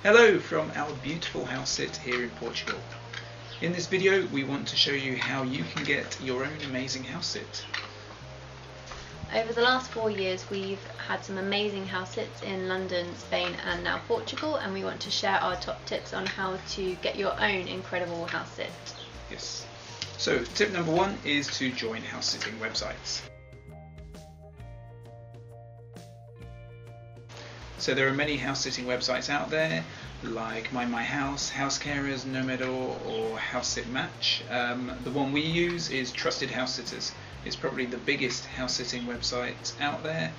Hello from our beautiful house sit here in Portugal. In this video we want to show you how you can get your own amazing house sit. Over the last 4 years we've had some amazing house sits in London, Spain and now Portugal, and we want to share our top tips on how to get your own incredible house sit. Yes. So tip number 1 is to join house sitting websites. So there are many house sitting websites out there like My House, House Carers, Nomadic or House Sit Match. The one we use is Trusted House Sitters. It's probably the biggest house sitting website out there,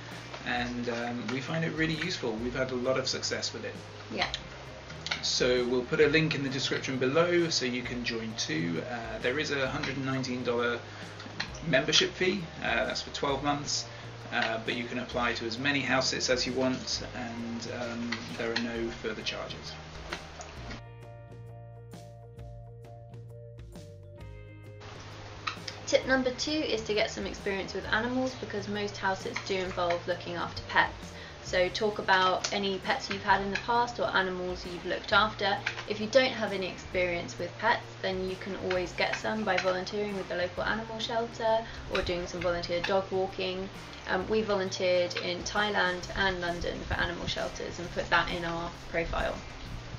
and we find it really useful. We've had a lot of success with it. Yeah. So we'll put a link in the description below so you can join too. There is a $119 membership fee, that's for 12 months. But you can apply to as many house sits as you want, and there are no further charges. Tip number 2 is to get some experience with animals, because most house sits do involve looking after pets. So talk about any pets you've had in the past or animals you've looked after. If you don't have any experience with pets, then you can always get some by volunteering with the local animal shelter or doing some volunteer dog walking. We volunteered in Thailand and London for animal shelters and put that in our profile.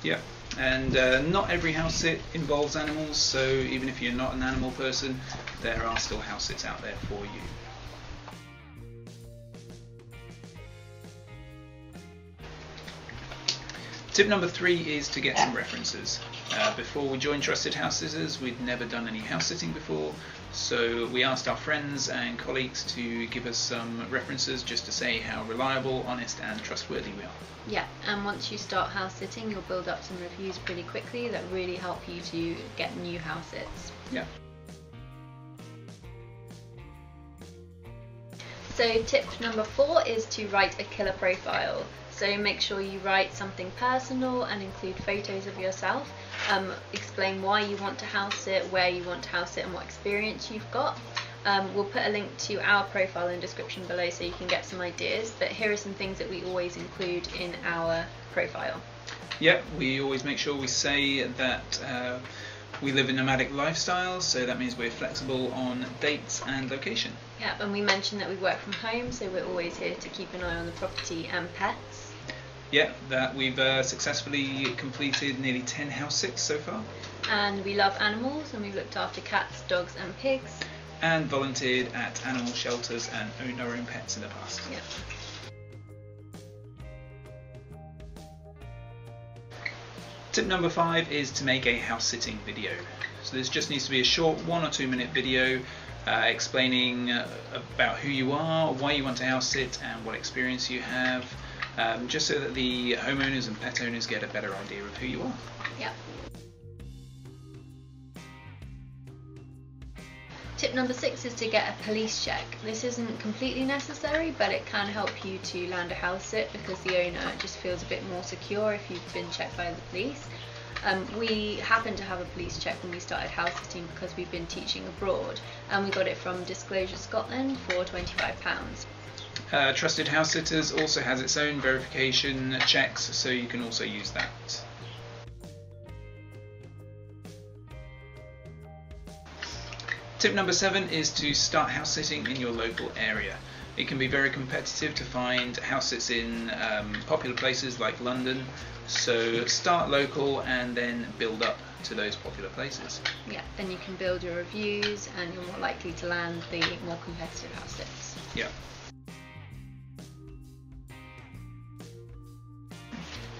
Yeah, and not every house sit involves animals, so even if you're not an animal person, there are still house sits out there for you. Tip number 3 is to get some references. Before we joined Trusted House Sitters, we'd never done any house sitting before, so we asked our friends and colleagues to give us some references just to say how reliable, honest and trustworthy we are. Yeah, and once you start house sitting, you'll build up some reviews pretty quickly that really help you to get new house sits. Yeah. So tip number 4 is to write a killer profile. So make sure you write something personal and include photos of yourself. Explain why you want to house sit, where you want to house sit and what experience you've got. We'll put a link to our profile in the description below so you can get some ideas, but here are some things that we always include in our profile. Yep, we always make sure we say that we live a nomadic lifestyle, so that means we're flexible on dates and location. Yeah, and we mentioned that we work from home, so we're always here to keep an eye on the property and pets. Yeah, that we've successfully completed nearly 10 house sits so far. And we love animals, and we've looked after cats, dogs and pigs. And volunteered at animal shelters and owned our own pets in the past. Yeah. Tip number 5 is to make a house sitting video. So this just needs to be a short 1 or 2 minute video explaining about who you are, why you want to house sit and what experience you have, just so that the homeowners and pet owners get a better idea of who you are. Yeah. Tip number 6 is to get a police check. This isn't completely necessary, but it can help you to land a house sit because the owner just feels a bit more secure if you've been checked by the police. We happened to have a police check when we started house sitting because we've been teaching abroad, and we got it from Disclosure Scotland for £25. Trusted House Sitters also has its own verification checks, so you can also use that. Tip number 7 is to start house sitting in your local area. It can be very competitive to find house sits in popular places like London, so start local and then build up to those popular places. Yeah, then you can build your reviews and you're more likely to land the more competitive house sits. Yeah.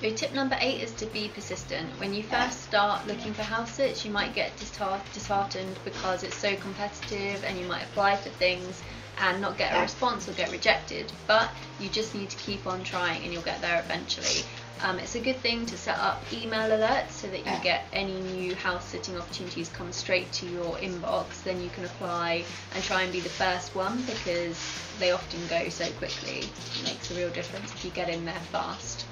So tip number 8 is to be persistent. When you first start looking for house sits, you might get disheartened because it's so competitive and you might apply for things and not get a response or get rejected, but you just need to keep on trying and you'll get there eventually. It's a good thing to set up email alerts so that you get any new house sitting opportunities come straight to your inbox. Then you can apply and try and be the first one because they often go so quickly. It makes a real difference if you get in there fast.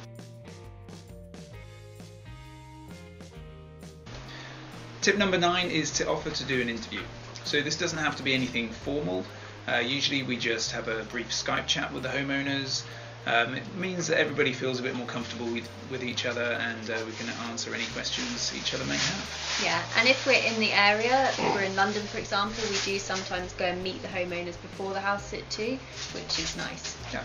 Tip number 9 is to offer to do an interview. So this doesn't have to be anything formal. Usually we just have a brief Skype chat with the homeowners, It means that everybody feels a bit more comfortable with each other, and we can answer any questions each other may have. Yeah, and if we're in the area, if we're in London for example, we do sometimes go and meet the homeowners before the house sit too, which is nice. Yeah.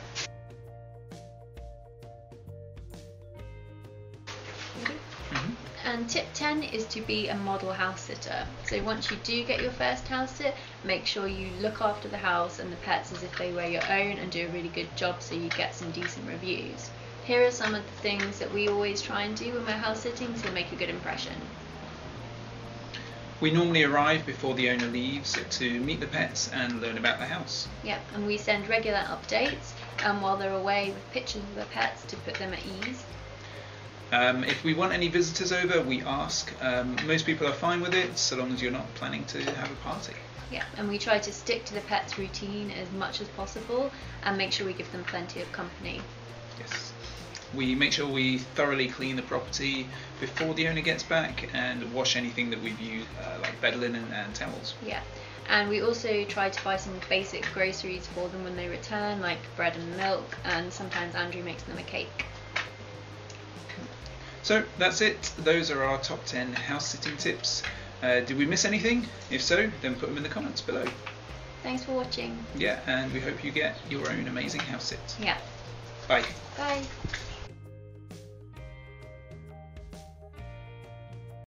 And tip 10 is to be a model house sitter. So once you do get your first house sit, make sure you look after the house and the pets as if they were your own and do a really good job so you get some decent reviews. Here are some of the things that we always try and do when we're house sitting to make a good impression. We normally arrive before the owner leaves to meet the pets and learn about the house. Yeah, and we send regular updates while they're away with pictures of the pets to put them at ease. If we want any visitors over, we ask. Most people are fine with it, so long as you're not planning to have a party. Yeah, and we try to stick to the pet's routine as much as possible and make sure we give them plenty of company. Yes. We make sure we thoroughly clean the property before the owner gets back and wash anything that we've used, like bed linen and towels. Yeah, and we also try to buy some basic groceries for them when they return, like bread and milk, and sometimes Andrew makes them a cake. So that's it. Those are our top 10 house sitting tips. Did we miss anything? If so, then put them in the comments below. Thanks for watching. Yeah, and we hope you get your own amazing house sit. Yeah. Bye. Bye.